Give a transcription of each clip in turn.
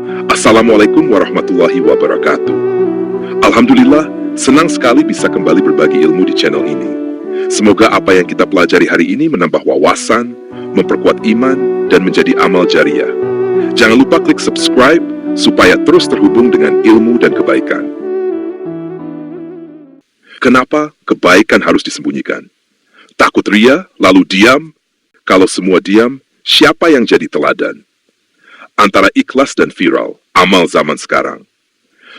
Assalamualaikum warahmatullahi wabarakatuh. Alhamdulillah, senang sekali bisa kembali berbagi ilmu di channel ini. Semoga apa yang kita pelajari hari ini menambah wawasan, memperkuat iman, dan menjadi amal jariah. Jangan lupa klik subscribe supaya terus terhubung dengan ilmu dan kebaikan. Kenapa kebaikan harus disembunyikan? Takut ria, lalu diam? Kalau semua diam, siapa yang jadi teladan? Antara ikhlas dan viral, amal zaman sekarang.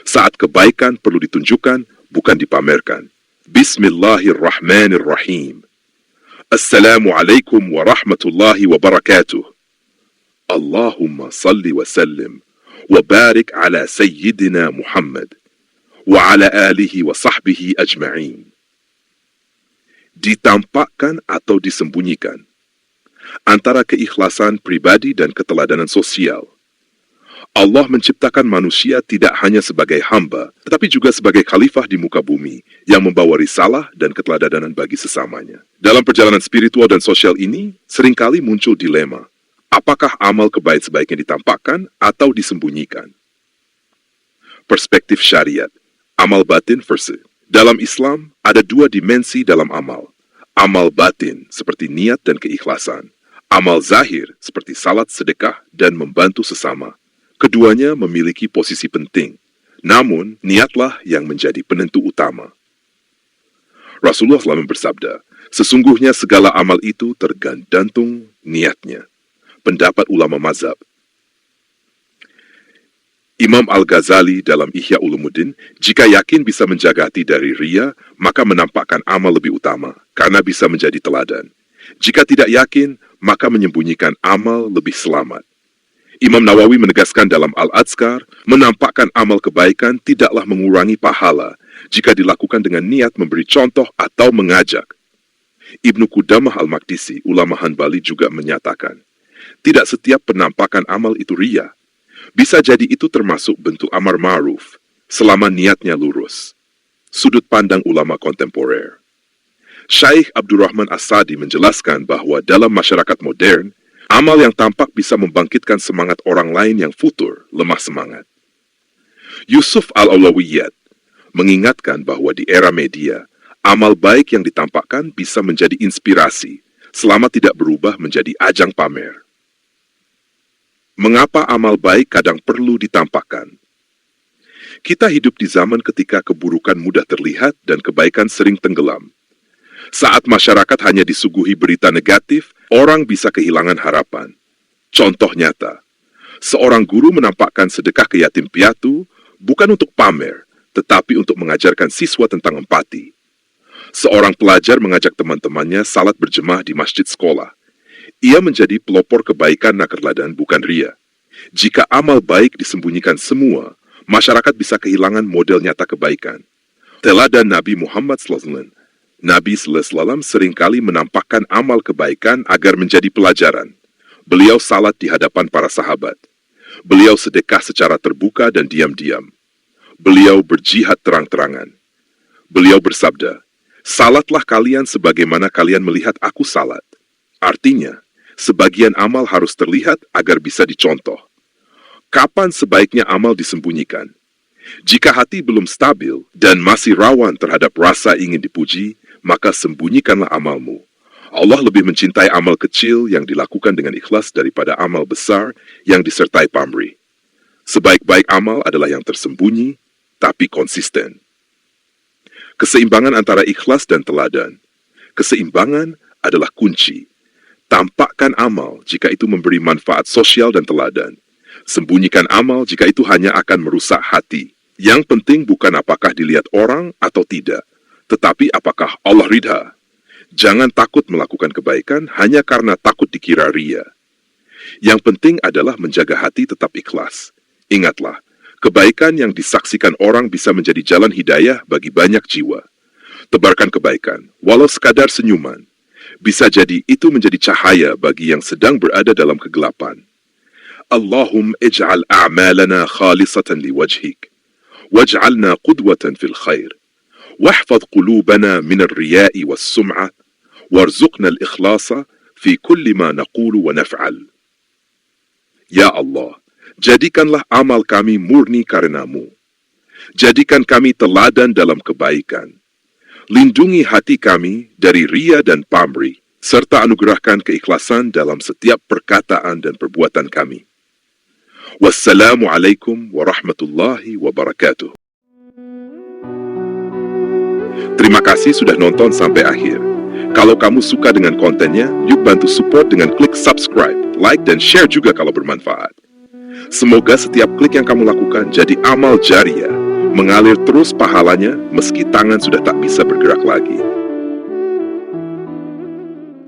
Saat kebaikan perlu ditunjukkan, bukan dipamerkan. Bismillahirrahmanirrahim. Assalamualaikum warahmatullahi wabarakatuh. Allahumma salli wa sallim wa barik ala Sayyidina Muhammad wa ala alihi wa sahbihi ajma'in. Ditampakkan atau disembunyikan. Antara keikhlasan pribadi dan keteladanan sosial. Allah menciptakan manusia tidak hanya sebagai hamba, tetapi juga sebagai khalifah di muka bumi yang membawa risalah dan keteladanan bagi sesamanya. Dalam perjalanan spiritual dan sosial ini, seringkali muncul dilema. Apakah amal kebaikan sebaiknya ditampakkan atau disembunyikan? Perspektif syariat, amal batin versus. Dalam Islam, ada dua dimensi dalam amal. Amal batin seperti niat dan keikhlasan. Amal zahir seperti salat, sedekah, dan membantu sesama. Keduanya memiliki posisi penting. Namun, niatlah yang menjadi penentu utama. Rasulullah SAW bersabda, sesungguhnya segala amal itu tergantung niatnya. Pendapat ulama mazhab. Imam Al-Ghazali dalam Ihya Ulumuddin, jika yakin bisa menjaga hati dari ria, maka menampakkan amal lebih utama, karena bisa menjadi teladan. Jika tidak yakin, maka menyembunyikan amal lebih selamat. Imam Nawawi menegaskan dalam Al-Adhkar, menampakkan amal kebaikan tidaklah mengurangi pahala jika dilakukan dengan niat memberi contoh atau mengajak. Ibnu Qudamah Al-Maqdisi, ulama Hanbali juga menyatakan, tidak setiap penampakan amal itu ria. Bisa jadi itu termasuk bentuk amar ma'ruf, selama niatnya lurus. Sudut pandang ulama kontemporer. Syekh Abdurrahman As-Sadi menjelaskan bahwa dalam masyarakat modern, amal yang tampak bisa membangkitkan semangat orang lain yang futur, lemah semangat. Yusuf Al-Awlawiyat mengingatkan bahwa di era media, amal baik yang ditampakkan bisa menjadi inspirasi, selama tidak berubah menjadi ajang pamer. Mengapa amal baik kadang perlu ditampakkan? Kita hidup di zaman ketika keburukan mudah terlihat dan kebaikan sering tenggelam. Saat masyarakat hanya disuguhi berita negatif, orang bisa kehilangan harapan. Contoh nyata, seorang guru menampakkan sedekah ke yatim piatu bukan untuk pamer, tetapi untuk mengajarkan siswa tentang empati. Seorang pelajar mengajak teman-temannya salat berjemaah di masjid sekolah. Ia menjadi pelopor kebaikan nakerladan bukan ria. Jika amal baik disembunyikan semua, masyarakat bisa kehilangan model nyata kebaikan. Teladan Nabi Muhammad SAW. Nabi SAW seringkali menampakkan amal kebaikan agar menjadi pelajaran. Beliau salat di hadapan para sahabat. Beliau sedekah secara terbuka dan diam-diam. Beliau berjihad terang-terangan. Beliau bersabda, salatlah kalian sebagaimana kalian melihat aku salat. Artinya, sebagian amal harus terlihat agar bisa dicontoh. Kapan sebaiknya amal disembunyikan? Jika hati belum stabil dan masih rawan terhadap rasa ingin dipuji, maka sembunyikanlah amalmu. Allah lebih mencintai amal kecil yang dilakukan dengan ikhlas daripada amal besar yang disertai pamrih. Sebaik-baik amal adalah yang tersembunyi, tapi konsisten. Keseimbangan antara ikhlas dan teladan. Keseimbangan adalah kunci. Tampakkan amal jika itu memberi manfaat sosial dan teladan. Sembunyikan amal jika itu hanya akan merusak hati. Yang penting bukan apakah dilihat orang atau tidak, tetapi apakah Allah ridha. Jangan takut melakukan kebaikan hanya karena takut dikira ria. Yang penting adalah menjaga hati tetap ikhlas. Ingatlah, kebaikan yang disaksikan orang bisa menjadi jalan hidayah bagi banyak jiwa. Tebarkan kebaikan, walau sekadar senyuman. Bisa jadi itu menjadi cahaya bagi yang sedang berada dalam kegelapan. Allahumma ij'al a'malana khalisatan liwajhik. Waj'alna qudwatan fil khair. واحفظ قلوبنا من الرياء والسمعة وارزقنا الإخلاص في كل ما نقول ونفعل. Ya Allah, Jadikanlah amal kami murni karena-Mu. Jadikan kami teladan dalam kebaikan. Lindungi hati kami dari ria dan pamrih, serta anugerahkan keikhlasan dalam setiap perkataan dan perbuatan kami. Wassalamualaikum warahmatullahi wabarakatuh. Terima kasih sudah nonton sampai akhir. Kalau kamu suka dengan kontennya, yuk bantu support dengan klik subscribe, like, dan share juga kalau bermanfaat. Semoga setiap klik yang kamu lakukan jadi amal jariah, mengalir terus pahalanya meski tangan sudah tak bisa bergerak lagi.